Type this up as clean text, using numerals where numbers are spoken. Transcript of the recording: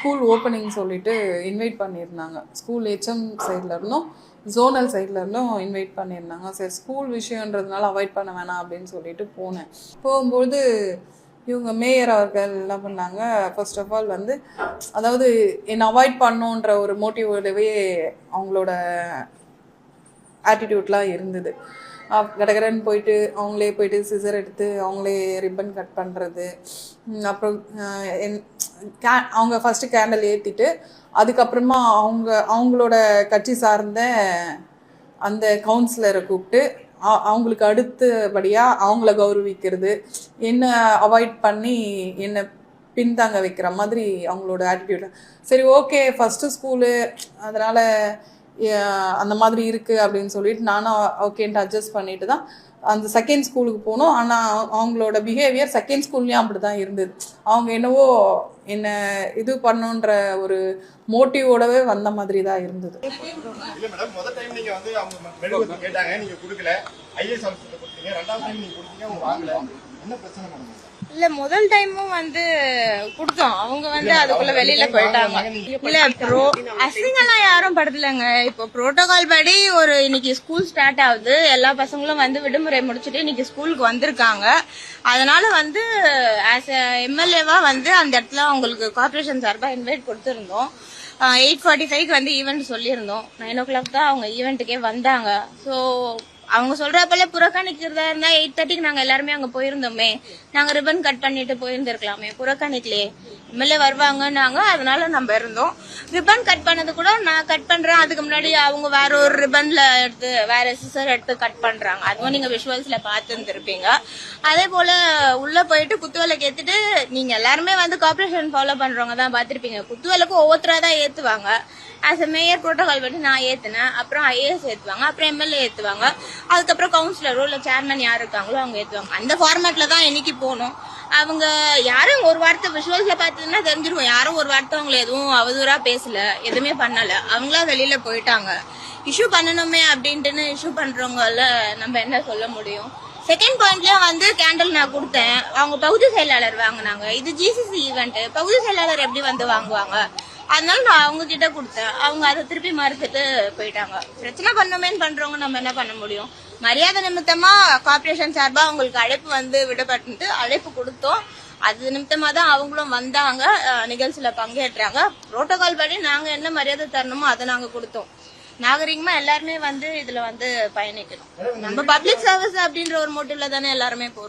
School opening சொல்லிட்டு invite பண்ணியிருந்தாங்க. School HM சைடில் இருந்தும் ஜோனல் சைடில் இருந்தும் இன்வைட் பண்ணியிருந்தாங்க. சரி ஸ்கூல் விஷயன்றதுனால அவாய்ட் பண்ண வேணாம் அப்படின்னு சொல்லிட்டு போனேன். போகும்போது இவங்க மேயர் அவர்கள் என்ன பண்ணாங்க, ஃபர்ஸ்ட் ஆஃப் ஆல் வந்து அதாவது என்னை அவாய்ட் பண்ணுன்ற ஒரு மோட்டிவோடவே அவங்களோட ஆட்டிடியூட்லாம் இருந்தது. கடகடன்னு போயிட்டு அவங்களே போயிட்டு சிசர் எடுத்து அவங்களே ரிப்பன் கட் பண்ணுறது, அப்புறம் அவங்க ஃபஸ்ட்டு கேண்டில் ஏற்றிட்டு அதுக்கப்புறமா அவங்களோட கட்சி சார்ந்த அந்த கவுன்சிலரை கூப்பிட்டு அவங்களுக்கு அடுத்தபடியாக அவங்கள கௌரவிக்கிறது, என்னை அவாய்ட் பண்ணி என்னை பின்தாங்க வைக்கிற மாதிரி அவங்களோட ஆட்டிடியூட். சரி ஓகே ஃபஸ்ட்டு ஸ்கூலு அதனால் அந்த மாதிரி இருக்குது அப்படின்னு சொல்லிட்டு நானும் ஓகேன்ட்டு அட்ஜஸ்ட் பண்ணிட்டு தான் அந்த செகண்ட் ஸ்கூலுக்கு போனோம். ஆனால் அவங்களோட பிஹேவியர் செகண்ட் ஸ்கூல்லையும் அப்படி தான் இருந்தது. அவங்க என்னவோ என்ன இது பண்ணுன்ற ஒரு மோட்டிவோடவே வந்த மாதிரி தான் இருந்தது. இல்ல முதல் டைமும் வந்து கொடுத்தோம், அவங்க வந்து அதுக்குள்ள வெளியில போயிட்டாங்க. இல்ல அசிங்கெல்லாம் யாரும் படுத்தலங்க. இப்போ புரோட்டோகால் படி இன்னைக்கு ஸ்கூல் ஸ்டார்ட் ஆகுது, எல்லா பசங்களும் வந்து விடுமுறை முடிச்சுட்டு இன்னைக்கு ஸ்கூலுக்கு வந்திருக்காங்க. அதனால வந்து ஆஸ் எம்எல்ஏவா வந்து அந்த இடத்துல அவங்களுக்கு கார்பரேஷன் சார்பா இன்வைட் கொடுத்துருந்தோம். 8:45 வந்து ஈவெண்ட் சொல்லியிருந்தோம். 9 o'clock தான் அவங்க ஈவெண்ட்டுக்கே வந்தாங்க. ஸோ அவங்க சொல்றப்பல புறக்கணிக்கிறதா இருந்தா 8:30 நாங்க எல்லாருமே அங்க போயிருந்தோமே, நாங்க ரிப்பன் கட் பண்ணிட்டு போயிருந்திருக்கலாமே, புறக்கணிக்கலையே. எம்எல்ஏ வருவாங்கன்னாங்க, அதனால நம்ம இருந்தோம். ரிப்பன் கட் பண்ணது கூட நான் கட் பண்றேன், அதுக்கு முன்னாடி அவங்க வேற ஒரு ரிப்பன்ல எடுத்து வேற சிசர் எடுத்து கட் பண்றாங்க. அதுவும் நீங்க விஷுவல்ஸ்ல பார்த்துருப்பீங்க. அதே போல உள்ள போயிட்டு குத்துவிளக்கு ஏத்துட்டு, நீங்க எல்லாருமே வந்து கார்பரேஷன் ஃபாலோ பண்றவங்க தான் பார்த்திருப்பீங்க. குத்துவிளக்கு ஒவ்வொருத்தரா தான் ஏத்துவாங்க. ஆஸ் எ மேயர் புரோட்டோகால் படி நான் ஏத்துனேன், அப்புறம் ஐஏஎஸ் ஏத்துவாங்க, அப்புறம் எம்எல்ஏ ஏத்துவாங்க, அதுக்கப்புறம் கவுன்சிலரோ இல்ல சேர்மன் யார் இருக்காங்களோ அவங்க ஏத்துவாங்க. அந்த ஃபார்மேட்ல தான் இன்னைக்கு போகணும். அவங்க யாரும் ஒரு வார்த்தை விஷுவல்ஸ்ல பார்த்ததுன்னா தெரிஞ்சிருக்கும், யாரும் ஒரு வார்த்தை அவங்களை எதுவும் அவதூறா பேசல, எதுவுமே பண்ணல, அவங்களா வெளியில போயிட்டாங்க. இஷ்யூ பண்ணணுமே அப்படின்ட்டு இஷ்யூ பண்றவங்கள நம்ம என்ன சொல்ல முடியும். செகண்ட் பாயிண்ட்லயும் வந்து கேண்டில் நான் கொடுத்தேன், அவங்க பகுதி செயலாளர் வாங்கினாங்க. இது ஜிசிசி ஈவெண்ட், பகுதி செயலாளர் எப்படி வந்து வாங்குவாங்க? அதனால நான் அவங்க கிட்ட கொடுத்தேன், அவங்க அதை திருப்பி மறுத்துட்டு போயிட்டாங்க. பிரச்சனை பண்ணுமேன்னு பண்றவங்க நம்ம என்ன பண்ண முடியும். மரியாதை நிமித்தமா கார்பரேஷன் சார்பா அவங்களுக்கு அழைப்பு வந்து விடப்பட்டு அழைப்பு கொடுத்தோம். அது நிமித்தமா தான் அவங்களும் வந்தாங்க, நிகழ்ச்சியில பங்கேற்றாங்க. புரோட்டோகால் படி நாங்க என்ன மரியாதை தரணுமோ அதை நாங்க கொடுத்தோம். நாகரிகமா எல்லாருமே வந்து இதுல வந்து பயணிக்கணும். நம்ம பப்ளிக் சர்வீஸ் அப்படின்ற ஒரு மோட்டிவ்ல தானே எல்லாருமே போறோம்.